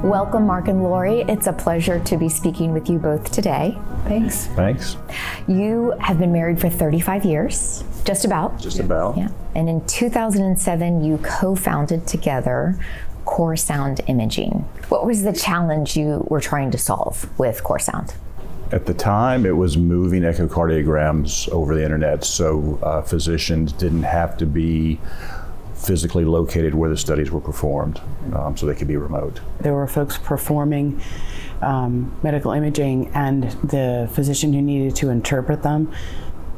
Welcome, Mark and Laurie. It's a pleasure to be speaking with you both today. Thanks. Thanks. You have been married for 35 years, just about. Just about. Yeah. And in 2007, you co-founded together Core Sound Imaging. What was the challenge you were trying to solve with Core Sound? At the time, it was moving echocardiograms over the internet, so physicians didn't have to be physically located where the studies were performed, so they could be remote. There were folks performing medical imaging, and the physician who needed to interpret them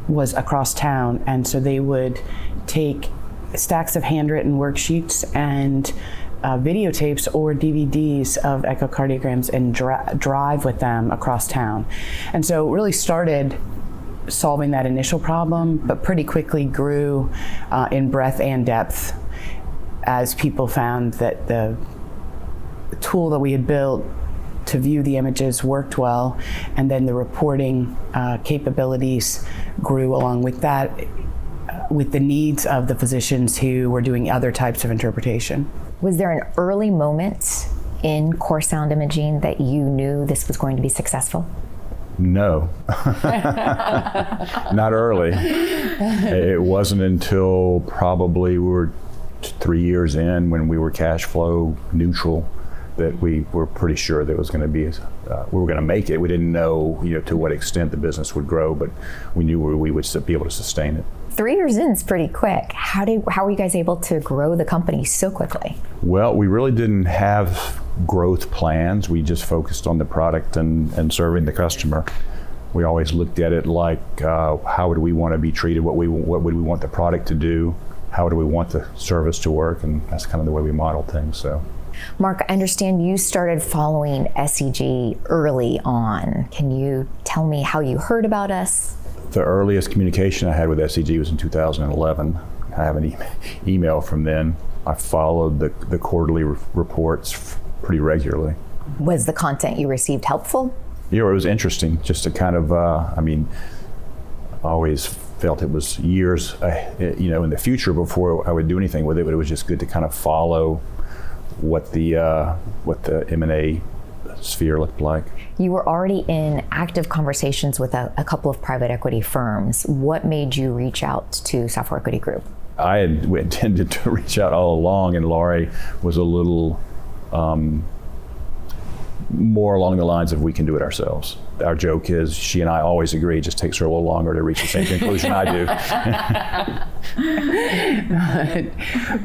was across town, and so they would take stacks of handwritten worksheets and videotapes or DVDs of echocardiograms and drive with them across town. And so it really started solving that initial problem, but pretty quickly grew in breadth and depth as people found that the tool that we had built to view the images worked well, and then the reporting capabilities grew along with that, with the needs of the physicians who were doing other types of interpretation. Was there an early moment in Core Sound Imaging that you knew this was going to be successful? No, not early. It wasn't until probably we were 3 years in, when we were cash flow neutral, that we were pretty sure that it was going to be, we were going to make it. We didn't know, to what extent the business would grow, but we knew we would be able to sustain it. 3 years in is pretty quick. How were you guys able to grow the company so quickly? Well, we really didn't have growth plans. We just focused on the product and serving the customer. We always looked at it like, how would we want to be treated? What would we want the product to do? How do we want the service to work? And that's kind of the way we modeled things. So, Mark, I understand you started following SEG early on. Can you tell me how you heard about us? The earliest communication I had with SEG was in 2011. I have an email from then. I followed the quarterly reports pretty regularly. Was the content you received helpful? Yeah, it was interesting just to kind of, I always felt it was years, in the future before I would do anything with it, but it was just good to kind of follow what the M&A sphere looked like. You were already in active conversations with a couple of private equity firms. What made you reach out to Software Equity Group? I had intended to reach out all along, and Laurie was a little more along the lines of, we can do it ourselves. Our joke is, she and I always agree, it just takes her a little longer to reach the same conclusion I do.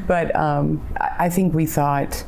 But I think we thought,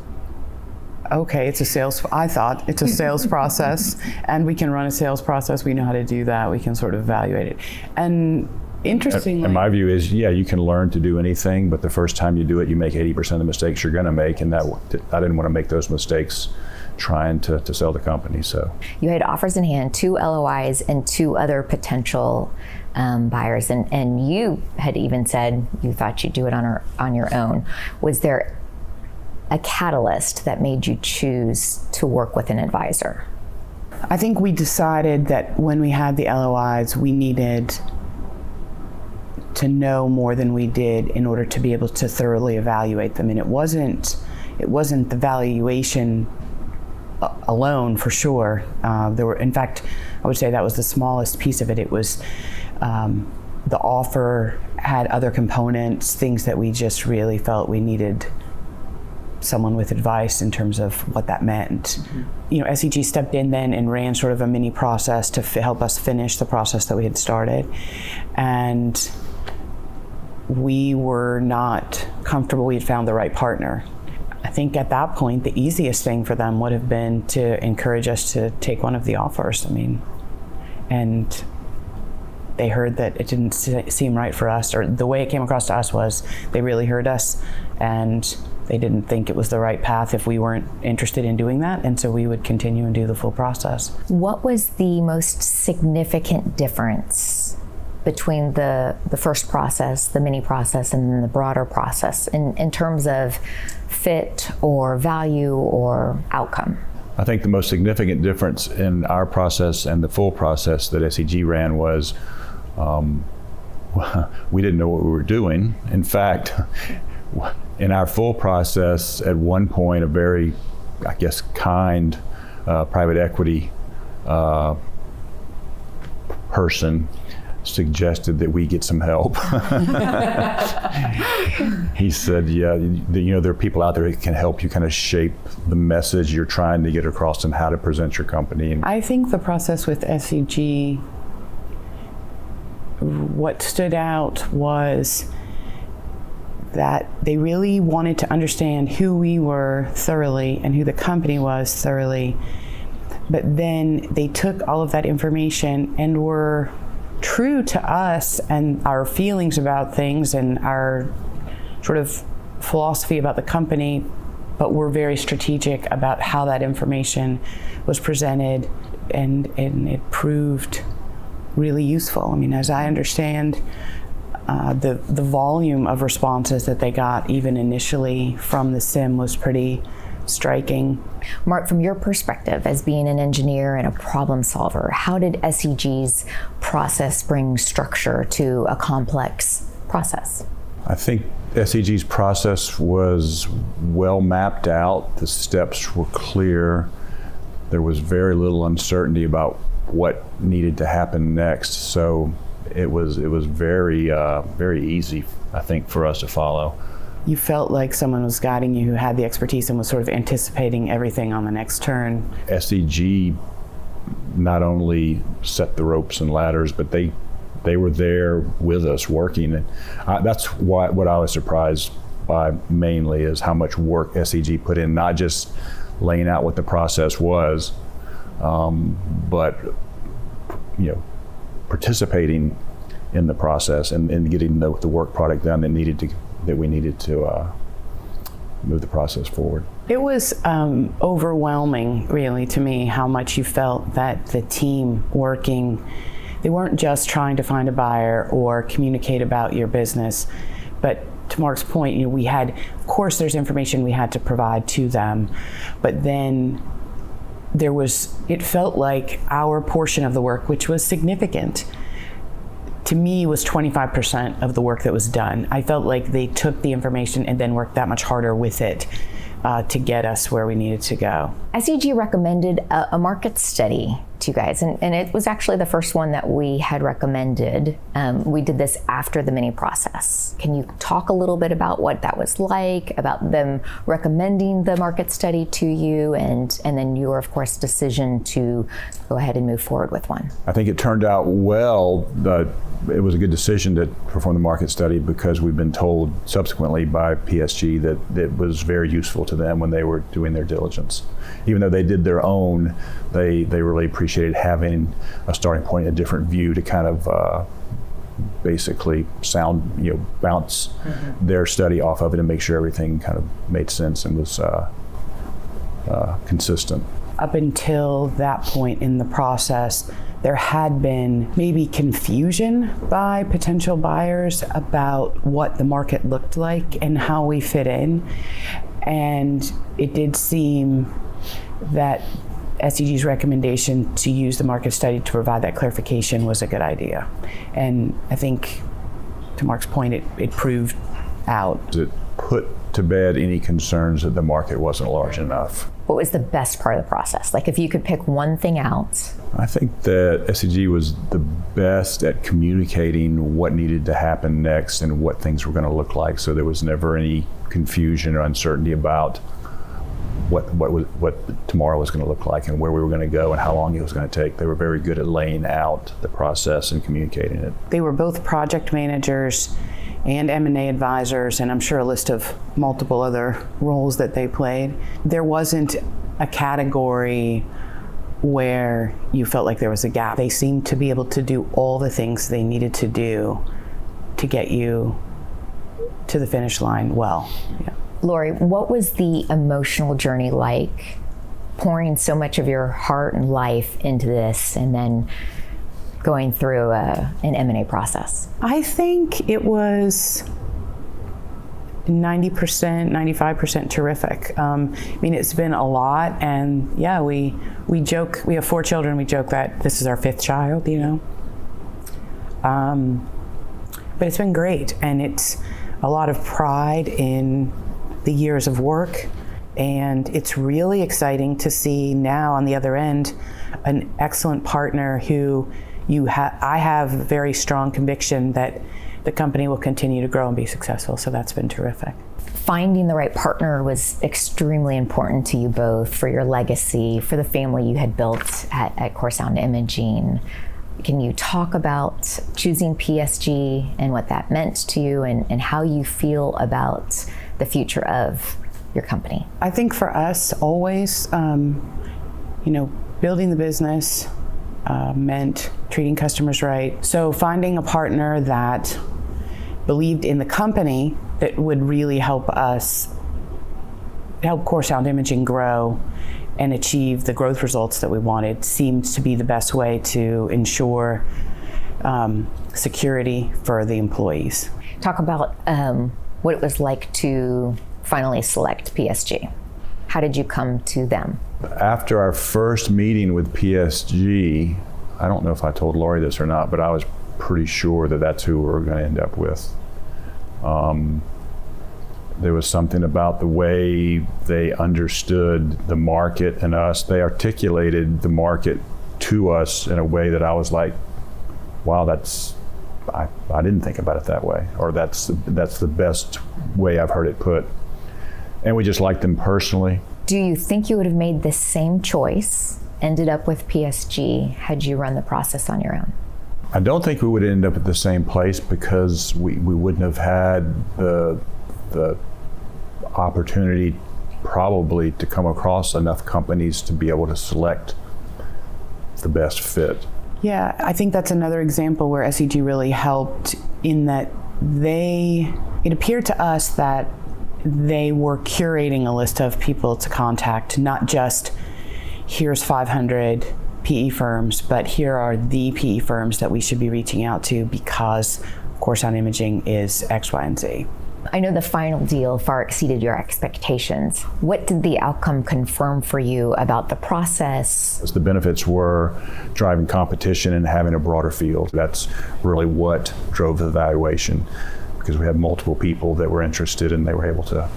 okay, I thought it's a sales process, and we can run a sales process. We know how to do that. We can sort of evaluate it. And interestingly, and my view is, you can learn to do anything, but the first time you do it, you make 80% of the mistakes you're going to make, and I didn't want to make those mistakes trying to sell the company. So you had offers in hand, 2 LOIs and 2 other potential buyers, and you had even said you thought you'd do it on your own. Was there a catalyst that made you choose to work with an advisor? I think we decided that when we had the LOIs, we needed to know more than we did in order to be able to thoroughly evaluate them. And it wasn't the valuation alone, for sure. In fact, I would say that was the smallest piece of it. It was the offer had other components, things that we just really felt we needed someone with advice in terms of what that meant. Mm-hmm. SEG stepped in then and ran sort of a mini process to help us finish the process that we had started. And we were not comfortable we had found the right partner. I think at that point, the easiest thing for them would have been to encourage us to take one of the offers. And they heard that it didn't seem right for us, or the way it came across to us was they really heard us, and they didn't think it was the right path if we weren't interested in doing that, and so we would continue and do the full process. What was the most significant difference between the first process, the mini process, and then the broader process in terms of fit or value or outcome? I think the most significant difference in our process and the full process that SEG ran was we didn't know what we were doing. In fact, in our full process, at one point, a very I guess, kind private equity person suggested that we get some help. He said, yeah, there are people out there that can help you kind of shape the message you're trying to get across and how to present your company. And I think the process with SEG, what stood out was that they really wanted to understand who we were thoroughly and who the company was thoroughly. But then they took all of that information and were true to us and our feelings about things and our sort of philosophy about the company, but were very strategic about how that information was presented, and it proved really useful. I mean, as I understand, the volume of responses that they got even initially from the sim was pretty striking. Mark, from your perspective as being an engineer and a problem solver, how did SEG's process bring structure to a complex process? I think SEG's process was well mapped out. The steps were clear. There was very little uncertainty about what needed to happen next. So it was very easy, I think, for us to follow. You felt like someone was guiding you who had the expertise and was sort of anticipating everything on the next turn. SEG not only set the ropes and ladders, but they were there with us working. And that's what I was surprised by mainly is how much work SEG put in, not just laying out what the process was, but participating in the process and getting the work product done that we needed to move the process forward. It was overwhelming, really, to me, how much you felt that the team working, they weren't just trying to find a buyer or communicate about your business, but to Mark's point, we had, of course, there's information we had to provide to them, but then it felt like our portion of the work, which was significant, to me was 25% of the work that was done. I felt like they took the information and then worked that much harder with it to get us where we needed to go. SEG recommended a market study to you guys, and it was actually the first one that we had recommended. We did this after the mini process. Can you talk a little bit about what that was like, about them recommending the market study to you, and then your, of course, decision to go ahead and move forward with one? I think it turned out well. It was a good decision to perform the market study because we've been told subsequently by PSG that it was very useful to them when they were doing their diligence. Even though they did their own, they really appreciated having a starting point, a different view to kind of basically bounce their study off of it and make sure everything kind of made sense and was consistent. Up until that point in the process, there had been maybe confusion by potential buyers about what the market looked like and how we fit in. And it did seem that SEG's recommendation to use the market study to provide that clarification was a good idea. And I think, to Mark's point, it proved out. It put to bed any concerns that the market wasn't large enough. What was the best part of the process? Like, if you could pick one thing out. I think that SEG was the best at communicating what needed to happen next and what things were going to look like, so there was never any confusion or uncertainty about what tomorrow was going to look like and where we were going to go and how long it was going to take. They were very good at laying out the process and communicating it. They were both project managers and M&A advisors, and I'm sure a list of multiple other roles that they played. There wasn't a category where you felt like there was a gap. They seemed to be able to do all the things they needed to do to get you to the finish line well. Yeah. Laurie, what was the emotional journey like, pouring so much of your heart and life into this and then going through an M&A process? I think it was 90%, 95% terrific. I mean, it's been a lot, and yeah, we joke, we have 4 children, we joke that this is our 5th child, but it's been great, and it's a lot of pride in the years of work And it's really exciting to see now on the other end an excellent partner who I have very strong conviction that the company will continue to grow and be successful. So that's been terrific. Finding the right partner was extremely important to you both for your legacy, for the family you had built at Core Sound Imaging. Can you talk about choosing PSG and what that meant to you and how you feel about the future of your company? I think for us, always, building the business meant treating customers right. So finding a partner that believed in the company that would really help Core Sound Imaging grow and achieve the growth results that we wanted seems to be the best way to ensure security for the employees. Talk about what it was like to finally select PSG. How did you come to them? After our first meeting with PSG, I don't know if I told Laurie this or not, but I was pretty sure that that's who we were going to end up with. There was something about the way they understood the market and us. They articulated the market to us in a way that I was like, wow, I didn't think about it that way, or that's the best way I've heard it put. And we just liked them personally. Do you think you would have made the same choice, ended up with PSG, had you run the process on your own? I don't think we would end up at the same place because we wouldn't have had the opportunity probably to come across enough companies to be able to select the best fit. Yeah, I think that's another example where SEG really helped in that it appeared to us that they were curating a list of people to contact, not just here's 500 PE firms, but here are the PE firms that we should be reaching out to because Core Sound Imaging is X, Y, and Z. I know the final deal far exceeded your expectations. What did the outcome confirm for you about the process? The benefits were driving competition and having a broader field. That's really what drove the valuation, because we had multiple people that were interested and they were able to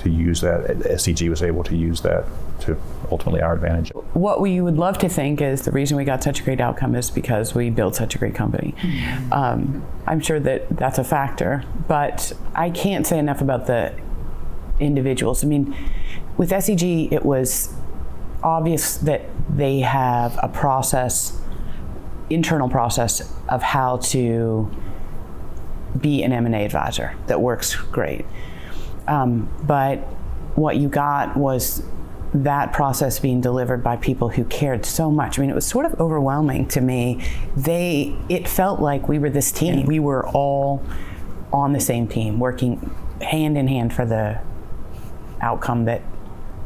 use that. SEG was able to use that to ultimately our advantage. What we would love to think is the reason we got such a great outcome is because we built such a great company. I'm sure that that's a factor, but I can't say enough about the individuals. I mean, with SEG, it was obvious that they have a process, internal process of how to be an M&A advisor that works great. But what you got was that process being delivered by people who cared so much. I mean, it was sort of overwhelming to me. It felt like we were this team. We were all on the same team, working hand in hand for the outcome that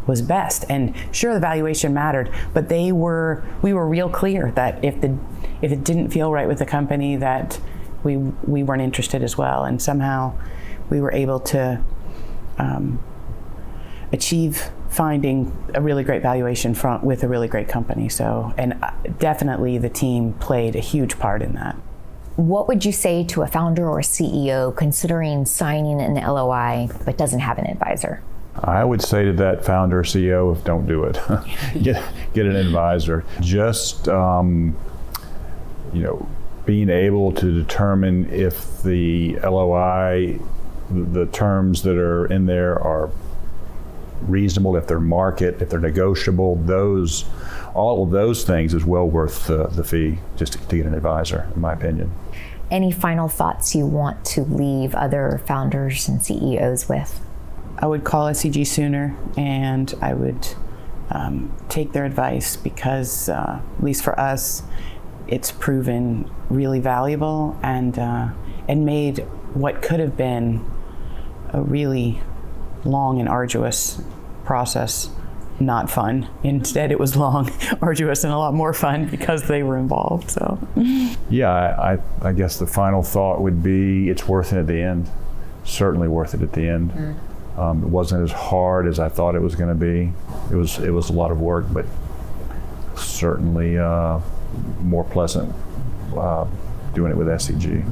was best. And sure, the valuation mattered, but we were real clear that if it didn't feel right with the company, that we weren't interested as well. And somehow we were able to achieve finding a really great valuation with a really great company. So, and definitely the team played a huge part in that. What would you say to a founder or CEO considering signing an LOI but doesn't have an advisor? I would say to that founder or CEO, don't do it. Get an advisor. Just being able to determine if the LOI, the terms that are in there are reasonable, if they're market, if they're negotiable, all of those things is well worth the fee just to get an advisor, in my opinion. Any final thoughts you want to leave other founders and CEOs with? I would call SEG sooner, and I would take their advice because, at least for us, it's proven really valuable and made what could have been a really long and arduous process not fun. Instead, it was long, arduous, and a lot more fun because they were involved. So, yeah, I guess the final thought would be it's worth it at the end. Certainly worth it at the end. It wasn't as hard as I thought it was going to be. It was a lot of work, but certainly more pleasant doing it with SEG.